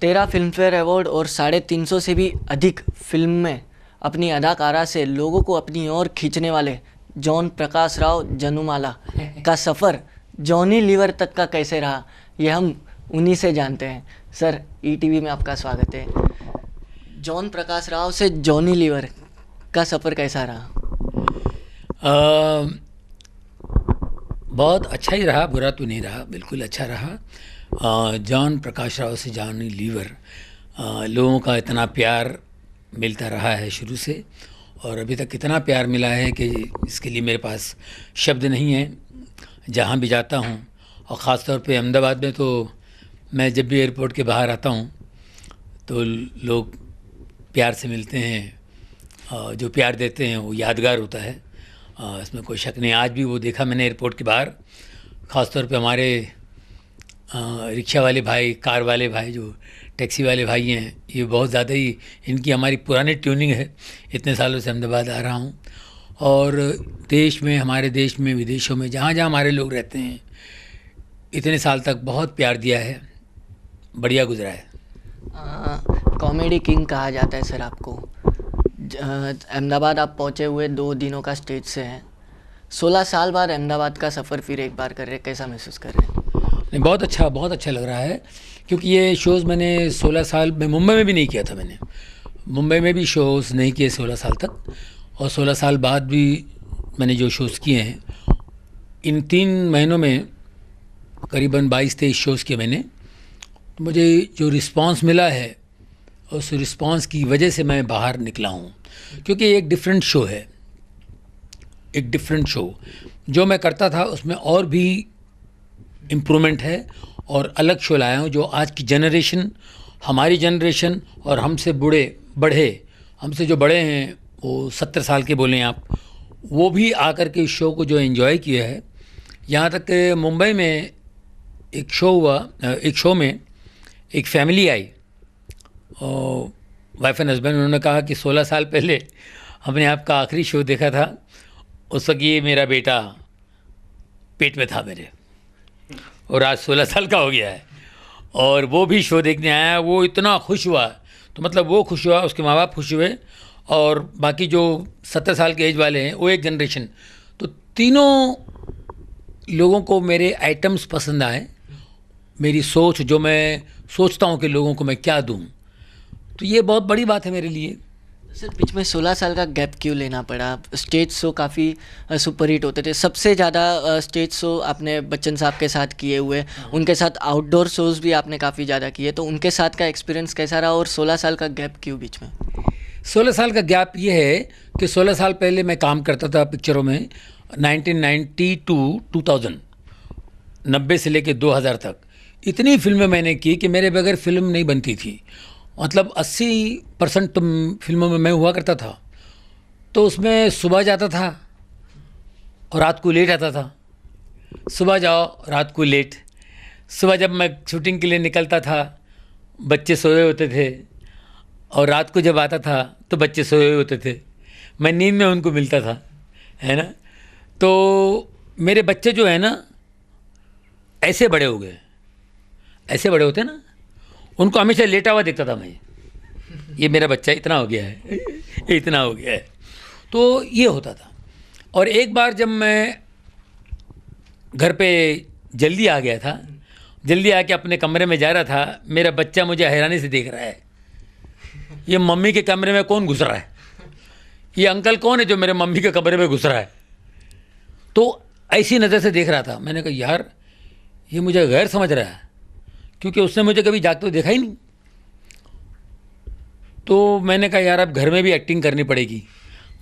13 Filmfare award और 350 से भी अधिक फिल्म में अपनी अदाकारा से लोगों को अपनी ओर खींचने वाले जॉन प्रकाश राव जनुमाला का सफ़र जॉनी लीवर तक का कैसे रहा, ये हम उन्हीं से जानते हैं। सर, ईटीवी में आपका स्वागत है। जॉन प्रकाश राव से जॉनी लीवर का सफ़र कैसा रहा? बहुत अच्छा ही रहा, बुरा तो नहीं रहा, बिल्कुल अच्छा रहा। जॉन प्रकाश राव से जॉनी लीवर, लोगों का इतना प्यार मिलता रहा है शुरू से, और अभी तक इतना प्यार मिला है कि इसके लिए मेरे पास शब्द नहीं है। जहाँ भी जाता हूँ, और ख़ास तौर पे अहमदाबाद में, तो मैं जब भी एयरपोर्ट के बाहर आता हूँ तो लोग प्यार से मिलते हैं, जो प्यार देते हैं वो यादगार होता है, इसमें कोई शक नहीं। आज भी वो देखा मैंने एयरपोर्ट के बाहर, ख़ास तौर पे हमारे रिक्शा वाले भाई, कार वाले भाई, जो टैक्सी वाले भाई हैं, ये बहुत ज़्यादा ही इनकी हमारी पुरानी ट्यूनिंग है। इतने सालों से अहमदाबाद आ रहा हूँ, और देश में, हमारे देश में, विदेशों में, जहाँ जहाँ हमारे लोग रहते हैं, इतने साल तक बहुत प्यार दिया है, बढ़िया गुजरा है। कॉमेडी किंग कहा जाता है सर आपको। अहमदाबाद आप पहुँचे हुए 2 दिनों का स्टेज से हैं। 16 साल बाद अहमदाबाद का सफ़र फिर एक बार कर रहे हैं, कैसा महसूस कर रहे हैं? नहीं, बहुत अच्छा लग रहा है, क्योंकि ये शोज़ मैंने 16 साल में मुंबई में भी नहीं किया था। मैंने मुंबई में भी शोज़ नहीं किए 16 साल तक, और 16 साल बाद भी मैंने जो शोज़ किए हैं, इन 3 महीनों में करीबन 22-23 शोज़ किए मैंने। तो मुझे जो रिस्पांस मिला है, उस रिस्पांस की वजह से मैं बाहर निकला हूँ, क्योंकि एक डिफरेंट शो है, एक डिफरेंट शो जो मैं करता था उसमें और भी इम्प्रूवमेंट है, और अलग शो लाया हूँ जो आज की जनरेशन, हमारी जनरेशन और हमसे हमसे जो बड़े हैं, वो 70 साल के बोलें आप, वो भी आकर के इस शो को जो एंजॉय किया है। यहाँ तक कि मुंबई में एक शो हुआ, एक शो में एक फैमिली आई, और वाइफ एंड हस्बैंड, उन्होंने कहा कि 16 साल पहले हमने आपका आखिरी शो देखा था, उस वक्त ये मेरा बेटा पेट में था मेरे, और आज 16 साल का हो गया है, और वो भी शो देखने आया। वो इतना खुश हुआ, तो मतलब वो खुश हुआ, उसके माँ बाप खुश हुए, और बाकी जो 70 साल के एज वाले हैं, वो एक जनरेशन, तो तीनों लोगों को मेरे आइटम्स पसंद आए। मेरी सोच, जो मैं सोचता हूँ कि लोगों को मैं क्या दूँ, तो ये बहुत बड़ी बात है मेरे लिए। सर, बीच में 16 साल का गैप क्यों लेना पड़ा? स्टेज शो काफ़ी सुपरहिट होते थे, सबसे ज़्यादा स्टेज शो आपने बच्चन साहब के साथ किए हुए, उनके साथ आउटडोर शोज़ भी आपने काफ़ी ज़्यादा किए, तो उनके साथ का एक्सपीरियंस कैसा रहा, और 16 साल का गैप क्यों बीच में? 16 साल का गैप ये है कि 16 साल पहले मैं काम करता था पिक्चरों में, 1990 टू 2000, 90 से लेकर 2000 तक इतनी फिल्में मैंने की कि मेरे बगैर फिल्म नहीं बनती थी। मतलब 80% तो फिल्मों में मैं हुआ करता था, तो उसमें सुबह जाता था और रात को लेट आता था, सुबह जाओ रात को लेट। सुबह जब मैं शूटिंग के लिए निकलता था, बच्चे सोए होते थे, और रात को जब आता था तो बच्चे सोए होते थे, मैं नींद में उनको मिलता था, है ना। तो मेरे बच्चे जो है ना, ऐसे बड़े हो गए, ऐसे बड़े होते ना, उनको हमेशा लेटा हुआ देखता था मैं, ये मेरा बच्चा इतना हो गया है, इतना हो गया है, तो ये होता था। और एक बार जब मैं घर पे जल्दी आ गया था, जल्दी आके अपने कमरे में जा रहा था, मेरा बच्चा मुझे हैरानी से देख रहा है, ये मम्मी के कमरे में कौन घुस रहा है, ये अंकल कौन है जो मेरे मम्मी के कमरे में घुस रहा है। तो ऐसी नज़र से देख रहा था। मैंने कहा यार, ये मुझे गैर समझ रहा है, क्योंकि उसने मुझे कभी जागते हुए देखा ही नहीं। तो मैंने कहा यार, अब घर में भी एक्टिंग करनी पड़ेगी,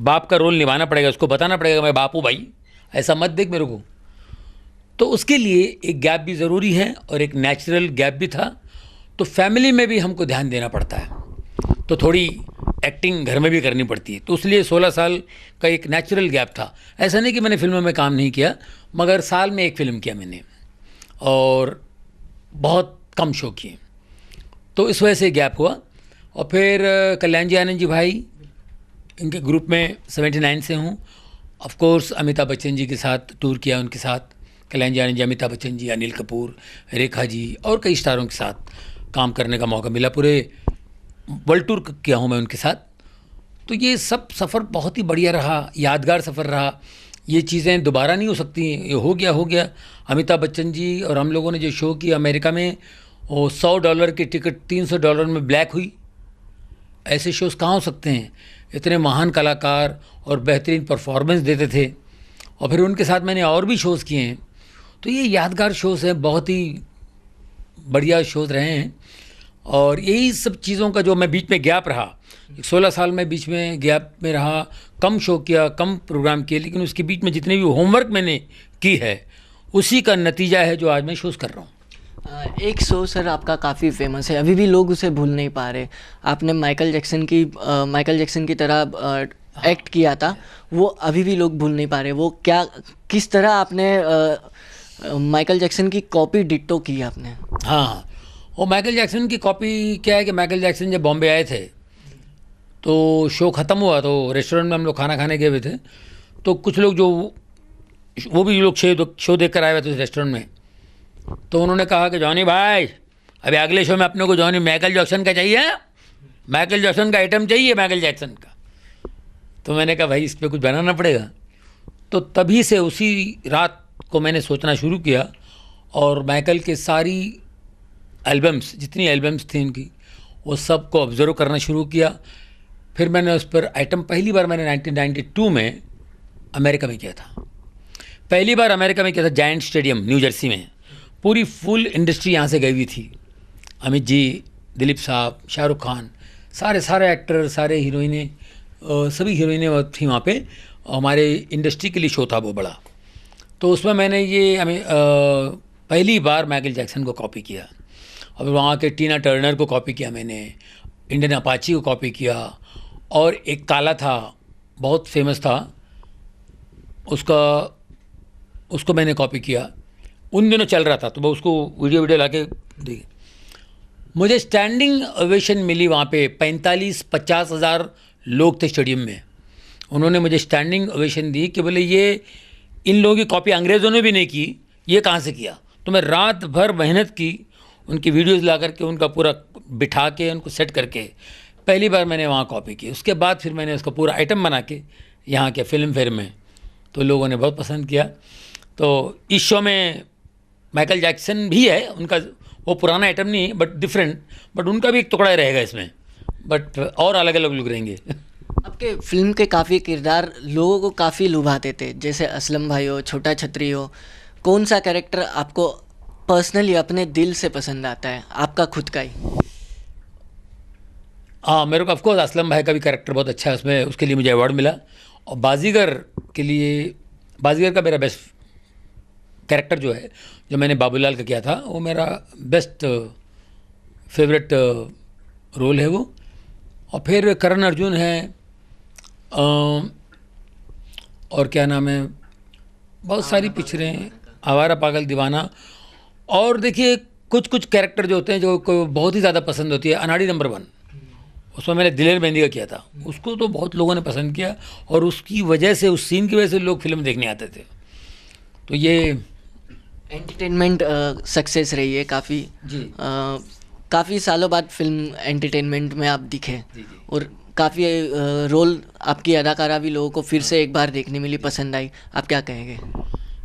बाप का रोल निभाना पड़ेगा, उसको बताना पड़ेगा मैं बाप हूँ भाई, ऐसा मत देख मेरे को। तो उसके लिए एक गैप भी ज़रूरी है, और एक नेचुरल गैप भी था। तो फैमिली में भी हमको ध्यान देना पड़ता है, तो थोड़ी एक्टिंग घर में भी करनी पड़ती है। तो इसलिए 16 साल का एक नेचुरल गैप था। ऐसा नहीं कि मैंने फिल्मों में काम नहीं किया, मगर साल में एक फ़िल्म किया मैंने, और बहुत कम शो किए, तो इस वजह से गैप हुआ। और फिर कल्याण जी आनंद जी भाई, इनके ग्रुप में 79 से हूँ। ऑफ कोर्स अमिताभ बच्चन जी के साथ टूर किया, उनके साथ कल्याण जी आनंद जी, अमिताभ बच्चन जी, अनिल कपूर, रेखा जी, और कई स्टारों के साथ काम करने का मौका मिला, पूरे वर्ल्ड टूर किया हूँ मैं उनके साथ। तो ये सब सफ़र बहुत ही बढ़िया रहा, यादगार सफ़र रहा। ये चीज़ें दोबारा नहीं हो सकती, ये हो गया। अमिताभ बच्चन जी और हम लोगों ने जो शो किया अमेरिका में, वो $100 की टिकट $300 में ब्लैक हुई। ऐसे शोज़ कहाँ हो सकते हैं? इतने महान कलाकार और बेहतरीन परफॉर्मेंस देते थे। और फिर उनके साथ मैंने और भी शोज़ किए हैं। तो ये यादगार शोज़ हैं, बहुत ही बढ़िया शोज़ रहे हैं। और यही सब चीज़ों का जो मैं बीच में गैप रहा, 16 साल में बीच में गैप में रहा, कम शो किया, कम प्रोग्राम किए, लेकिन उसके बीच में जितने भी होमवर्क मैंने की है उसी का नतीजा है जो आज मैं शोज़ कर रहा हूँ। एक शो सर आपका काफ़ी फेमस है, अभी भी लोग उसे भूल नहीं पा रहे। आपने माइकल जैक्सन की तरह एक्ट किया था, वो अभी भी लोग भूल नहीं पा रहे। वो क्या, किस तरह आपने माइकल जैक्सन की कॉपी डिट्टो की आपने? हाँ, वो माइकल जैक्सन की कॉपी क्या है कि माइकल जैक्सन जब बॉम्बे आए थे तो शो ख़त्म हुआ, तो रेस्टोरेंट में हम लोग खाना खाने गए हुए थे। तो कुछ लोग जो वो भी लोग शो देख कर आए हुए थे उस रेस्टोरेंट में, तो उन्होंने कहा कि जॉनी भाई, अभी अगले शो में अपने को जॉनी माइकल जैक्सन का चाहिए, माइकल जैक्सन का आइटम चाहिए, माइकल जैक्सन का। तो मैंने कहा भाई इस पर कुछ बनाना पड़ेगा। तो तभी से उसी रात को मैंने सोचना शुरू किया और माइकल के सारी एल्बम्स, जितनी एल्बम्स थी उनकी, वो सब को ऑब्ज़र्व करना शुरू किया। फिर मैंने उस पर आइटम पहली बार मैंने 1992 में अमेरिका में किया था। पहली बार अमेरिका में किया था, जायंट स्टेडियम न्यू जर्सी में। पूरी फुल इंडस्ट्री यहाँ से गई हुई थी, अमित जी, दिलीप साहब, शाहरुख खान, सारे एक्टर, सारे हीरोइनें, सभी हीरोइनें थी वहाँ पे। हमारे इंडस्ट्री के लिए शो था वो बड़ा। तो उसमें मैंने ये पहली बार माइकल जैक्सन को कॉपी किया। और वहाँ के टीना टर्नर को कॉपी किया मैंने, इंडियन अपाची को कॉपी किया, और एक काला था बहुत फेमस था, उसको मैंने कॉपी किया। उन दिनों चल रहा था तो मैं उसको वीडियो ला के दी। मुझे स्टैंडिंग ओवेशन मिली वहाँ पे। 45-50 हज़ार लोग थे स्टेडियम में। उन्होंने मुझे स्टैंडिंग ओवेशन दी कि बोले ये इन लोगों की कॉपी अंग्रेज़ों ने भी नहीं की, ये कहाँ से किया? तो मैं रात भर मेहनत की, उनकी वीडियोज़ ला करके, उनका पूरा बिठा के, उनको सेट करके पहली बार मैंने वहाँ कॉपी की। उसके बाद फिर मैंने उसका पूरा आइटम बना के यहाँ के फिल्म फेयर में, तो लोगों ने बहुत पसंद किया। तो इस शो में माइकल जैक्सन भी है, उनका वो पुराना आइटम नहीं है बट डिफरेंट, बट उनका भी एक टुकड़ा रहेगा इसमें, बट और अलग अलग लोग रहेंगे। आपके फिल्म के काफ़ी किरदार लोगों को काफ़ी लुभाते थे, जैसे असलम भाई हो, छोटा छतरी हो। कौन सा कैरेक्टर आपको पर्सनली अपने दिल से पसंद आता है, आपका खुद का ही? हाँ, मेरे को ऑफकोर्स असलम भाई का भी कैरेक्टर बहुत अच्छा है उसमें, उसके लिए मुझे अवार्ड मिला। और बाजीगर के लिए, बाजीगर का मेरा बेस्ट कैरेक्टर जो है, जो मैंने बाबूलाल का किया था, वो मेरा बेस्ट फेवरेट रोल है वो। और फिर करण अर्जुन है, और क्या नाम है, बहुत सारी पिक्चरें, आवारा पागल दीवाना। और देखिए कुछ कैरेक्टर जो होते हैं जो को बहुत ही ज़्यादा पसंद होती है। अनाड़ी नंबर 1, उसमें मैंने दिलेर मेहंदी का किया था, उसको तो बहुत लोगों ने पसंद किया, और उसकी वजह से, उस सीन की वजह से लोग फिल्म देखने आते थे। तो ये एंटरटेनमेंट सक्सेस रही है काफ़ी जी। काफ़ी सालों बाद फिल्म एंटरटेनमेंट में आप दिखे, और काफ़ी रोल आपकी अदाकारा भी लोगों को फिर से एक बार देखने मिली, पसंद आई। आप क्या कहेंगे?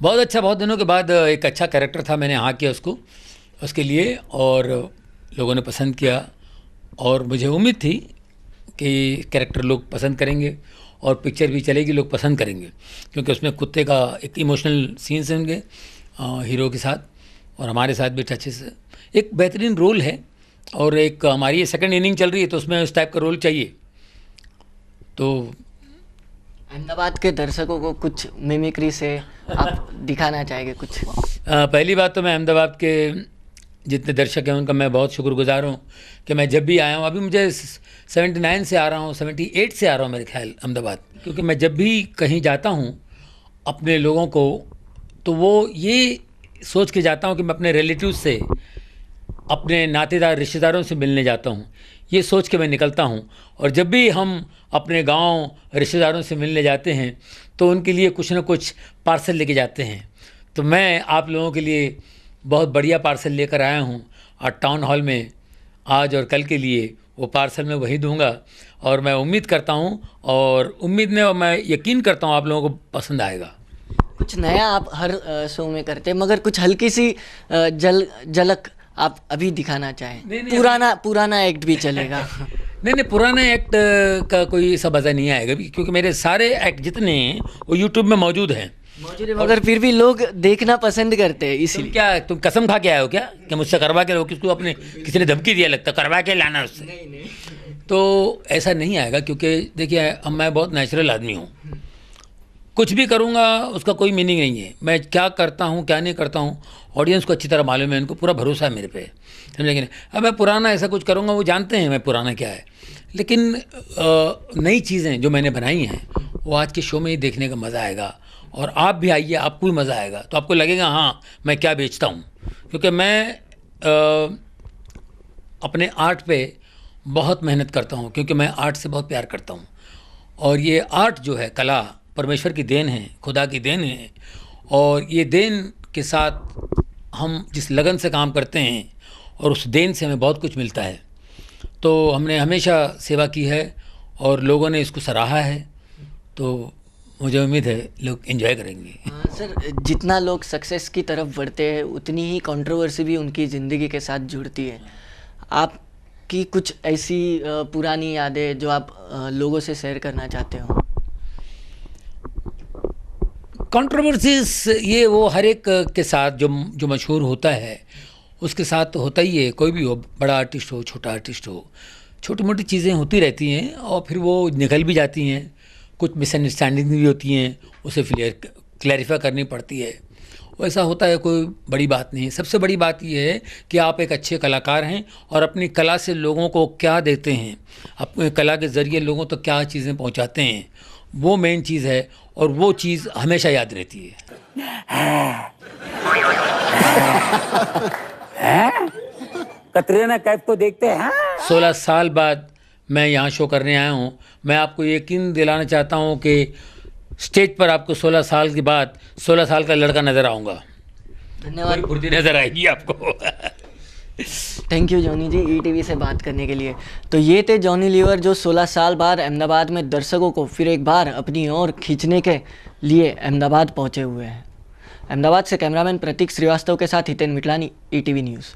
बहुत अच्छा, बहुत दिनों के बाद एक अच्छा कैरेक्टर था, मैंने हाँ किया उसके लिए, और लोगों ने पसंद किया। और मुझे उम्मीद थी कि कैरेक्टर लोग पसंद करेंगे और पिक्चर भी चलेगी, लोग पसंद करेंगे, क्योंकि उसमें कुत्ते का एक इमोशनल सीन्स होंगे हीरो के साथ, और हमारे साथ भी अच्छे से एक बेहतरीन रोल है। और एक हमारी ये सेकंड इनिंग चल रही है, तो उसमें उस टाइप का रोल चाहिए। तो अहमदाबाद के दर्शकों को कुछ मिमिक्री से आप दिखाना चाहेंगे कुछ? पहली बात तो मैं अहमदाबाद के जितने दर्शक हैं उनका मैं बहुत शुक्रगुजार हूँ कि मैं जब भी आया हूँ, अभी मुझे 79 से आ रहा हूँ, 78 से आ रहा हूँ मेरे ख्याल अहमदाबाद, क्योंकि मैं जब भी कहीं जाता हूँ अपने लोगों को, तो वो ये सोच के जाता हूँ कि मैं अपने रिलेटिव से, अपने नातेदार रिश्तेदारों से मिलने जाता हूँ, ये सोच के मैं निकलता हूँ। और जब भी हम अपने गांव रिश्तेदारों से मिलने जाते हैं तो उनके लिए कुछ ना कुछ पार्सल लेके जाते हैं। तो मैं आप लोगों के लिए बहुत बढ़िया पार्सल लेकर आया हूँ। और टाउन हॉल में आज और कल के लिए वो पार्सल मैं वही दूंगा। और मैं उम्मीद करता हूँ, और उम्मीद में, और मैं यकीन करता हूँ आप लोगों को पसंद आएगा। कुछ नया आप हर शो में करते हैं, मगर कुछ हल्की सी झलक आप अभी दिखाना चाहें? नहीं, पुराना एक्ट भी चलेगा? नहीं, पुराने एक्ट का कोई ऐसा मज़ा नहीं आएगा भी, क्योंकि मेरे सारे एक्ट जितने हैं वो यूट्यूब में मौजूद हैं। मगर फिर भी लोग देखना पसंद करते हैं, इसलिए। तुम कसम खा के आए हो क्या कि मुझसे करवा के, किसको अपने किसी ने धमकी दिया लगता करवा के लाना उससे? नहीं। तो ऐसा नहीं आएगा, क्योंकि देखिए अब मैं बहुत नेचुरल आदमी हूँ। कुछ भी करूँगा उसका कोई मीनिंग नहीं है। मैं क्या करता हूँ क्या नहीं करता हूँ ऑडियंस को अच्छी तरह मालूम है, उनको पूरा भरोसा है मेरे पे, समझे कि नहीं? अब मैं पुराना ऐसा कुछ करूँगा, वो जानते हैं मैं पुराना क्या है। लेकिन नई चीज़ें जो मैंने बनाई हैं वो आज के शो में ही देखने का मज़ा आएगा। और आप भी आइए, आपको भी मज़ा आएगा, तो आपको लगेगा हाँ मैं क्या बेचता हूँ। क्योंकि मैं अपने आर्ट पे बहुत मेहनत करता हूँ, क्योंकि मैं आर्ट से बहुत प्यार करता हूँ। और ये आर्ट जो है, कला परमेश्वर की देन है, खुदा की देन है। और ये देन के साथ हम जिस लगन से काम करते हैं और उस देन से हमें बहुत कुछ मिलता है। तो हमने हमेशा सेवा की है और लोगों ने इसको सराहा है, तो मुझे उम्मीद है लोग एंजॉय करेंगे। हाँ सर, जितना लोग सक्सेस की तरफ बढ़ते हैं उतनी ही कंट्रोवर्सी भी उनकी ज़िंदगी के साथ जुड़ती है। आपकी कुछ ऐसी पुरानी यादें जो आप लोगों से शेयर करना चाहते हो? कंट्रोवर्सीज ये वो हर एक के साथ जो मशहूर होता है उसके साथ तो होता ही है। कोई भी हो, बड़ा आर्टिस्ट हो, छोटा आर्टिस्ट हो, छोटी मोटी चीज़ें होती रहती हैं और फिर वो निकल भी जाती हैं। कुछ मिसअंडरस्टैंडिंग भी होती हैं, उसे क्लैरिफाई करनी पड़ती है। वैसा होता है, कोई बड़ी बात नहीं है। सबसे बड़ी बात यह है कि आप एक अच्छे कलाकार हैं और अपनी कला से लोगों को क्या देते हैं, अपने कला के ज़रिए लोगों तक क्या चीज़ें पहुंचाते हैं, वो मेन चीज़ है। और वो चीज़ हमेशा याद रहती है। कतरीना कैफ को देखते हैं। 16 साल बाद मैं यहाँ शो करने आया हूँ। मैं आपको यकीन दिलाना चाहता हूँ कि स्टेज पर आपको 16 साल के बाद 16 साल का लड़का नज़र आऊँगा। धन्यवाद। फुर्ती नज़र आएगी आपको। Thank you Johnny ji, ETV से बात करने के लिए। तो ये थे जॉनी लीवर, जो 16 साल बाद अहमदाबाद में दर्शकों को फिर एक बार अपनी ओर खींचने के लिए अहमदाबाद पहुँचे हुए हैं। अहमदाबाद से कैमरामैन प्रतीक श्रीवास्तव के साथ हितेन मिटलानी, ईटीवी न्यूज़।